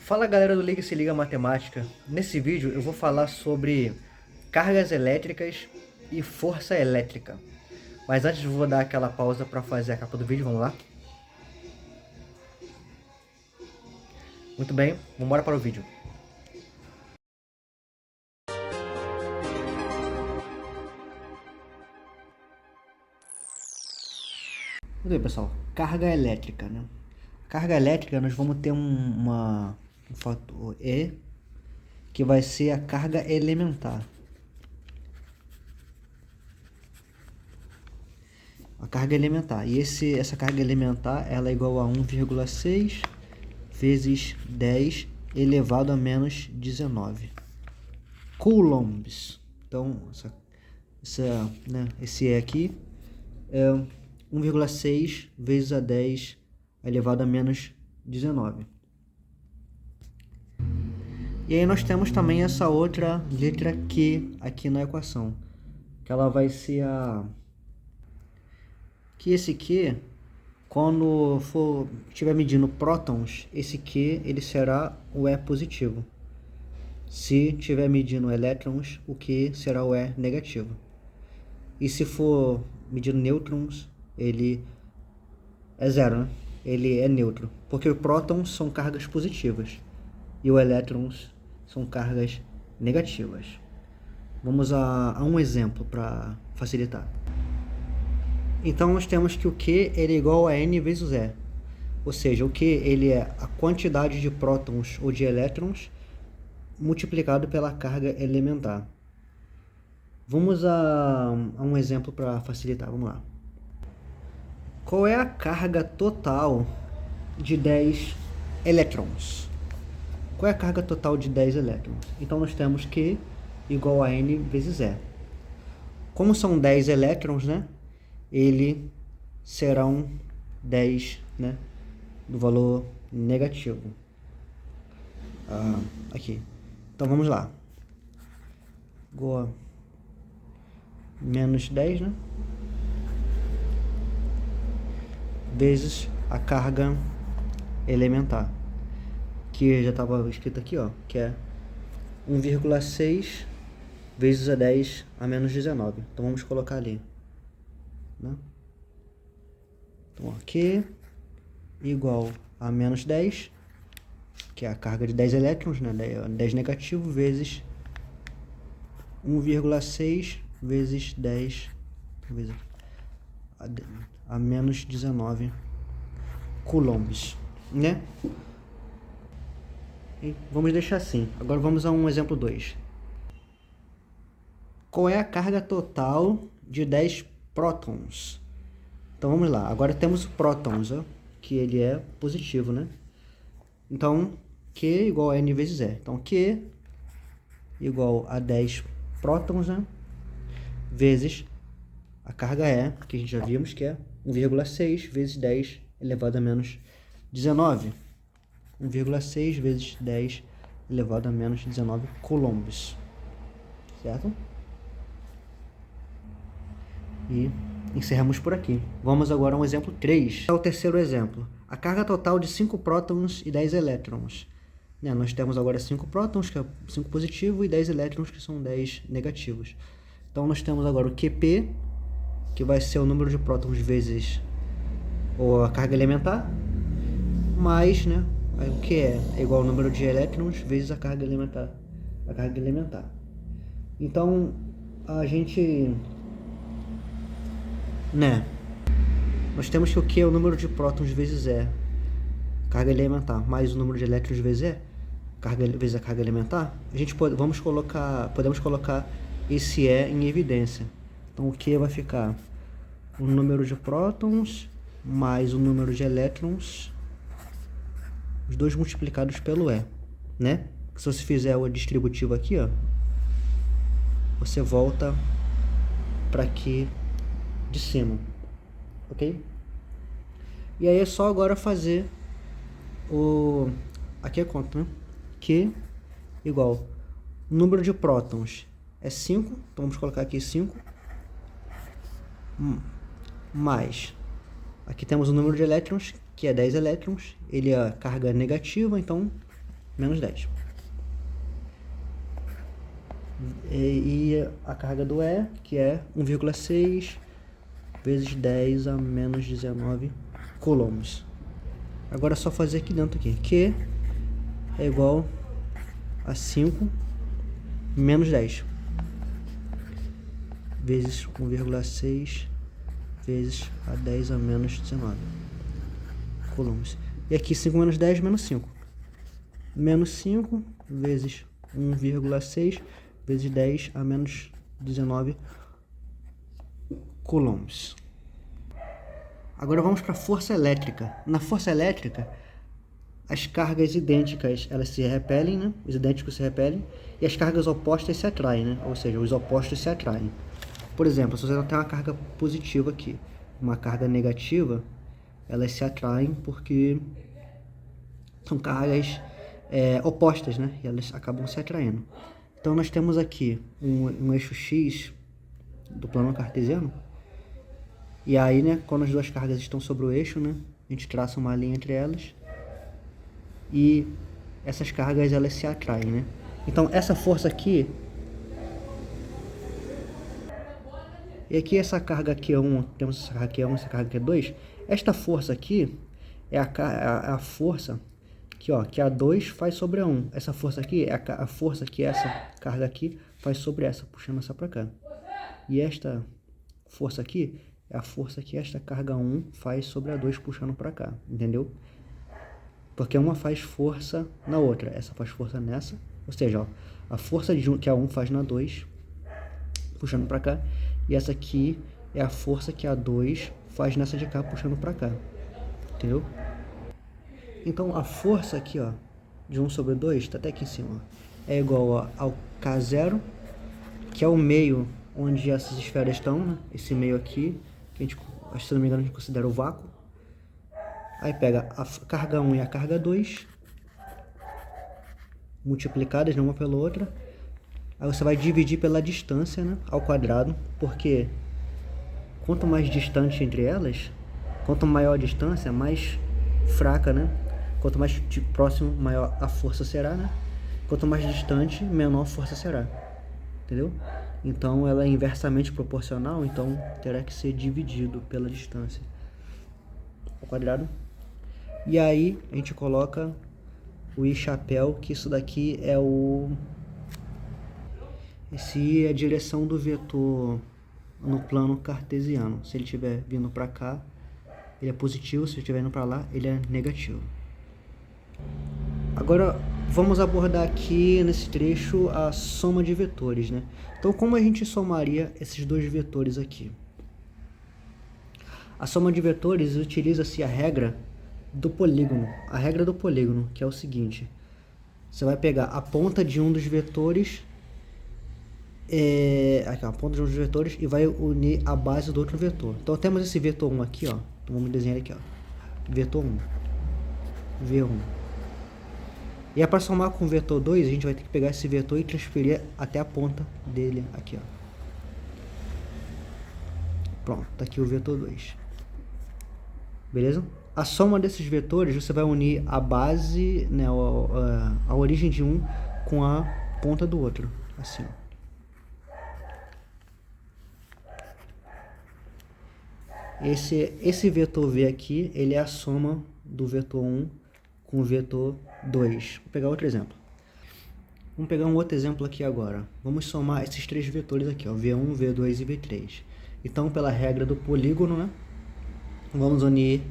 Fala galera do Liga Se Liga Matemática. Nesse vídeo eu vou falar sobre cargas elétricas e força elétrica. Mas antes eu vou dar aquela pausa para fazer a capa do vídeo, vamos lá? Muito bem, vamos embora para o vídeo. Muito bem pessoal, carga elétrica, né? Carga elétrica nós vamos ter um fator E, que vai ser a carga elementar. A carga elementar. E essa carga elementar ela é igual a 1,6 vezes 10 elevado a menos 19 coulombs. Então, esse E aqui é 1,6 vezes a 10 elevado a menos 19. E aí nós temos também essa outra letra Q aqui na equação, que ela vai ser que esse Q, quando estiver medindo prótons, esse Q ele será o E positivo. Se estiver medindo elétrons, o Q será o E negativo. E se for medindo nêutrons, ele é zero, né? Ele é neutro, porque os prótons são cargas positivas e os elétrons são cargas negativas. Vamos a um exemplo para facilitar. Então nós temos que o Q ele é igual a N vezes E. Ou seja, o Q ele é a quantidade de prótons ou de elétrons multiplicado pela carga elementar. Vamos a um exemplo para facilitar, vamos lá. Qual é a carga total de 10 elétrons? Qual é a carga total de 10 elétrons? Então nós temos Q igual a N vezes E. Como são 10 elétrons, né? Ele serão 10, né? Do valor negativo. Aqui. Então vamos lá. Igual a menos 10, né? Vezes a carga elementar, que já estava escrito aqui, ó, que é 1,6 vezes a 10 a menos 19. Então vamos colocar ali, né? Então aqui igual a menos 10, que é a carga de 10 elétrons, né? 10 negativo vezes 1,6 vezes 10 vezes a menos 19 coulombs, né? E vamos deixar assim. Agora vamos a um exemplo 2. Qual é a carga total de 10 prótons? Então vamos lá. Agora temos prótons, ó, que ele é positivo, né? Então Q igual a N vezes E. Então Q igual a 10 prótons, né? Vezes a carga E, que a gente já vimos que é 1,6 vezes 10 elevado a menos 19. 1,6 vezes 10 elevado a menos 19 coulombs. Certo? E encerramos por aqui. Vamos agora a um exemplo 3. É o terceiro exemplo. A carga total de 5 prótons e 10 elétrons. Né? Nós temos agora 5 prótons, que é 5 positivo, e 10 elétrons, que são 10 negativos. Então nós temos agora o QP, que vai ser o número de prótons vezes a carga elementar, mais, né, o que é igual ao número de elétrons vezes a carga elementar. Então a gente, né, nós temos que o que é o número de prótons vezes E, carga elementar, mais o número de elétrons vezes E, vezes a carga elementar. A gente podemos colocar esse E em evidência. Então o que vai ficar o número de prótons mais o número de elétrons, os dois multiplicados pelo E, né? Se você fizer o distributivo aqui, ó, você volta para aqui de cima, ok? E aí é só agora fazer aqui a conta, né? Q igual número de prótons é 5, então vamos colocar aqui 5, mais, aqui temos o número de elétrons, que é 10 elétrons, ele é a carga negativa, então menos 10. E a carga do E, que é 1,6 vezes 10 a menos 19 coulombs. Agora é só fazer aqui dentro aqui. Q é igual a 5 menos 10 vezes 1,6 vezes a 10 a menos 19 coulombs. E aqui 5 menos 10 menos 5. Menos 5 vezes 1,6 vezes 10 a menos 19 coulombs. Agora vamos para a força elétrica. Na força elétrica, as cargas idênticas elas se repelem, né? Os idênticos se repelem, e as cargas opostas se atraem, né? Ou seja, os opostos se atraem. Por exemplo, se você tem uma carga positiva aqui, uma carga negativa, elas se atraem porque são cargas opostas, né? E elas acabam se atraindo. Então nós temos aqui um eixo X do plano cartesiano. E aí, né, quando as duas cargas estão sobre o eixo, né, a gente traça uma linha entre elas. E essas cargas, elas se atraem, né? Então, essa força aqui... E aqui essa carga aqui é 1, temos essa carga aqui é 1, essa carga aqui é 2. Esta força aqui é a força que, ó, que a 2 faz sobre a 1. Essa força aqui é a força que essa carga aqui faz sobre essa, puxando essa para cá. E esta força aqui é a força que esta carga 1 faz sobre a 2, puxando para cá, entendeu? Porque uma faz força na outra, essa faz força nessa, ou seja, ó, a força que a 1 faz na 2, puxando para cá, e essa aqui é a força que a 2 faz nessa de cá, puxando para cá, entendeu? Então a força aqui, ó, de 1 sobre 2, está até aqui em cima, ó, é igual ao K0, que é o meio onde essas esferas estão, né? Esse meio aqui, que a gente, se não me engano, a gente considera o vácuo. Aí pega a carga 1 e a carga 2, multiplicadas, né, uma pela outra. Aí você vai dividir pela distância, né, ao quadrado, porque quanto mais distante entre elas, quanto maior a distância, mais fraca, né? Quanto mais próximo, maior a força será, né? Quanto mais distante, menor a força será. Entendeu? Então ela é inversamente proporcional, então terá que ser dividido pela distância ao quadrado. E aí a gente coloca o I chapéu, que isso daqui é esse I é a direção do vetor no plano cartesiano. Se ele estiver vindo para cá, ele é positivo, se ele estiver indo para lá, ele é negativo. Agora vamos abordar aqui nesse trecho a soma de vetores, né? Então, como a gente somaria esses dois vetores aqui? A soma de vetores utiliza-se a regra do polígono. A regra do polígono, que é o seguinte: você vai pegar a ponta de um dos vetores, aqui, a ponta de um dos vetores, e vai unir a base do outro vetor. Então temos esse vetor 1 aqui, ó. Então vamos desenhar ele aqui, ó. Vetor 1, V1. E é para somar com o vetor 2, a gente vai ter que pegar esse vetor e transferir até a ponta dele aqui, ó. Pronto, tá aqui o vetor 2. Beleza? A soma desses vetores, você vai unir a base, né, a origem de um com a ponta do outro, assim, ó. Esse vetor V aqui, ele é a soma do vetor 1 com o vetor 2. Vou pegar outro exemplo. Vamos pegar um outro exemplo aqui agora. Vamos somar esses três vetores aqui, ó, V1, V2 e V3. Então, pela regra do polígono, né, vamos unir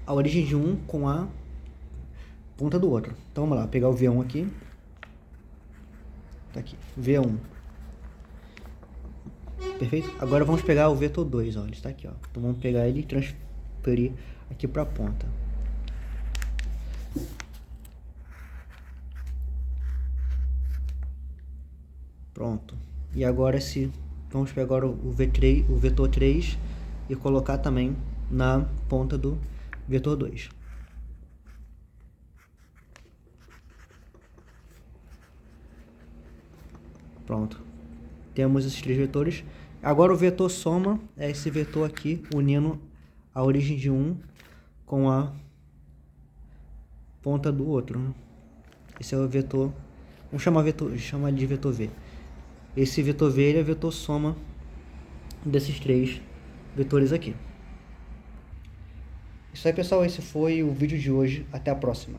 a origem de um com a ponta do outro. Então, vamos lá, pegar o V1 aqui. Tá aqui, V1. Perfeito? Agora vamos pegar o vetor 2, ó, ele está aqui, ó. Então vamos pegar ele e transferir aqui para a ponta. Pronto. E agora vamos pegar agora o V3, o vetor 3 e colocar também na ponta do vetor 2. Pronto. Temos esses três vetores. Agora o vetor soma é esse vetor aqui, unindo a origem de um com a ponta do outro, né? Esse é o vetor, vamos chamar ele de vetor V. Esse vetor V ele é a vetor soma desses três vetores aqui. Isso aí, pessoal, esse foi o vídeo de hoje. Até a próxima.